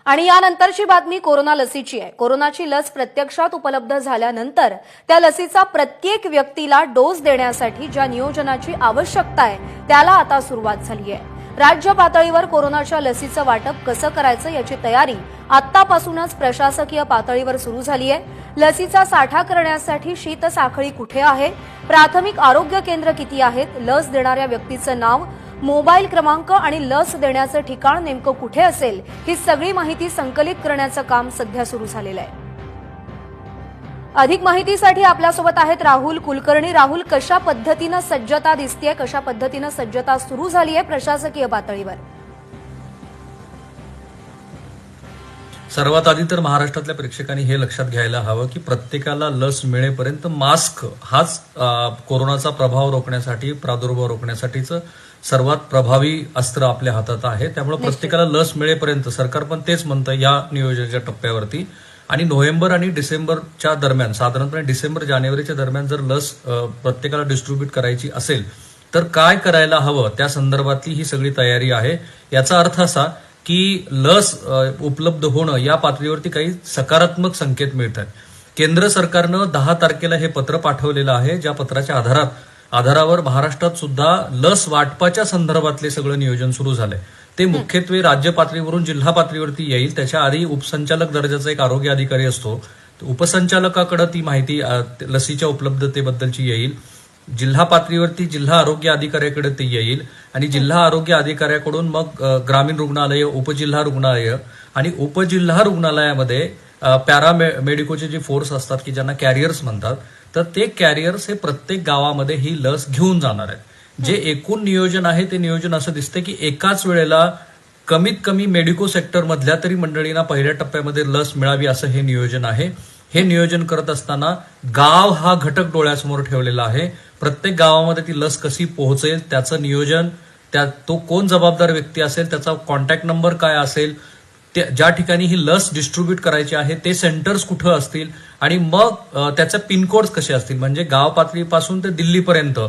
आणि यानंतरची बातमी कोरोना लसीची आहे। कोरोनाची लस प्रत्यक्षात उपलब्ध झाल्यानंतर त्या लसीचा प्रत्येक व्यक्तीला डोस देण्यासाठी ज्या नियोजनाची आवश्यकता आहे त्याला आता सुरुवात झाली आहे। राज्य पातळीवर कोरोनाच्या लसीचं वाटप कसं करायचं याची तयारी आत्तापासूनच प्रशासकीय पातळीवर सुरू झाली आहे। लसीचा साठा करण्यासाठी शीत साखळी कुठे आहे, प्राथमिक आरोग्य केंद्र किती आहेत, लस देणाऱ्या व्यक्तीचं नाव, मोबाईल क्रमांक आणि लस देण्याचं ठिकाण नेमकं कुठे असेल ही सगळी माहिती संकलित करण्याचं काम सध्या सुरू झालेलं आहे। अधिक माहितीसाठी आपल्यासोबत आहेत राहुल कुलकर्णी। राहुल, कशा पद्धतीनं सज्जता दिसतेय, कशा पद्धतीनं सज्जता सुरू झाली आहे प्रशासकीय पातळीवर? सर्वात आधी तर महाराष्ट्रातल्या प्रेक्षकांनी हे लक्षात घ्यायला हवं की प्रत्येकाला लस मिळेपर्यंत मास्क हाच कोरोनाचा प्रभाव रोखण्यासाठी, प्रादुर्भाव रोखण्यासाठीचं सर्वात प्रभावी अस्त्र आपल्या हातात आहे। त्यामुळे प्रत्येकाला लस मिळेपर्यंत सरकार पण तेच म्हणतं या नियोजनाच्या टप्प्यावरती। आणि नोव्हेंबर आणि डिसेंबरच्या दरम्यान, साधारणपणे डिसेंबर जानेवारीच्या दरम्यान जर लस प्रत्येकाला डिस्ट्रीब्यूट करायची असेल तर काय करायला हवं त्या संदर्भातली ही सगळी तयारी आहे। याचा अर्थ असा की लस उपलब्ध होणं या पातळीवरती काही सकारात्मक संकेत मिळतात। केंद्र सरकारनं 10 तारखेला हे पत्र पाठवलेलं आहे, ज्या पत्राच्या आधारावर महाराष्ट्रात सुद्धा लस वाटपाच्या संदर्भातले सगळं नियोजन सुरू झालंय। ते मुख्यत्वे राज्य पातळीवरून जिल्हा पातळीवरती येईल। त्याच्या आधी उपसंचालक दर्जाचा एक आरोग्य अधिकारी असतो, उपसंचालकाकडे ती माहिती लसीच्या उपलब्धतेबद्दलची येईल। जिल्हा पातळीवरती जिल्हा आरोग्य अधिकाऱ्याकडे ते येईल आणि जिल्हा आरोग्य अधिकाऱ्याकडून मग ग्रामीण रुग्णालय, उपजिल्हा रुग्णालय आणि उपजिल्हा रुग्णालयामध्ये पॅरामेडिकोचे जे फोर्स असतात की ज्यांना कॅरियर्स म्हणतात, तर ते कॅरियर्स हे प्रत्येक गावामध्ये ही लस घेऊन जाणार आहेत। जे एकूण नियोजन आहे ते नियोजन असं दिसतंय की एकाच वेळेला कमीत कमी मेडिको सेक्टर मधल्या तरी मंडळींना पहिल्या टप्प्यामध्ये लस मिळावी असं हे नियोजन आहे। हे नियोजन करत असताना गाव हा घटक डोळ्यासमोर ठेवलेला आहे। प्रत्येक गावामध्ये ती लस कशी पोहोचेल त्याचं नियोजन, तो कोण जबाबदार व्यक्ती असेल, त्याचा कॉन्टॅक्ट नंबर काय असेल, ज्या ठिकाणी ही लस डिस्ट्रीब्यूट करायची आहे ते सेंटर्स कुठं असतील आणि मग त्याचे पिनकोड्स कसे असतील, म्हणजे गाव पातळीपासून ते दिल्लीपर्यंत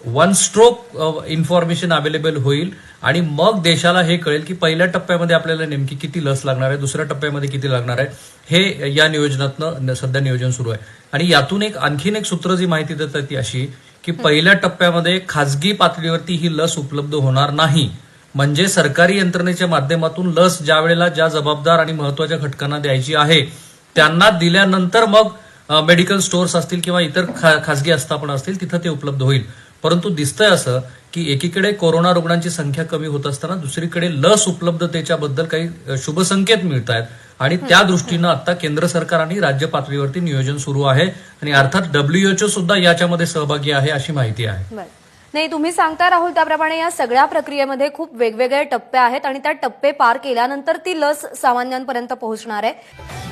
वन स्ट्रोक इन्फॉर्मेशन अवेलेबल होईल आणि मग देशाला हे कळेल की पहिल्या टप्प्यामध्ये आपल्याला नेमकी किती लस लागणार आहे, दुसऱ्या टप्प्यामध्ये किती लागणार आहे। हे या नियोजनातनं सध्या नियोजन सुरू आहे। आणि यातून आणखीन एक सूत्र जी माहिती देतात ती अशी की पहिल्या टप्प्यामध्ये खासगी पातळीवरती ही लस उपलब्ध होणार नाही। म्हणजे सरकारी यंत्रणेच्या माध्यमातून लस ज्या वेळेला ज्या जबाबदार आणि महत्वाच्या घटकांना द्यायची आहे त्यांना दिल्यानंतर मग मेडिकल स्टोअर्स असतील किंवा इतर खासगी आस्थापना असतील तिथं ते उपलब्ध होईल। परंतु दिसतंय असं की एकीकडे कोरोना रुग्णांची संख्या कमी होत असताना दुसरीकडे लस उपलब्धतेच्या बद्दल काही शुभ संकेत मिळत आहेत आणि त्या दृष्टीनं आता केंद्र सरकार आणि राज्य पातळीवरती नियोजन सुरू आहे आणि अर्थात WHO सुद्धा याच्यामध्ये सहभागी आहे अशी माहिती आहे। नाही, तुम्ही सांगता राहुल त्याप्रमाणे या सगळ्या प्रक्रियेमध्ये खूप वेगवेगळे टप्पे आहेत आणि त्या टप्पे पार केल्यानंतर ती लस सामान्यांपर्यंत पोहोचणार आहे।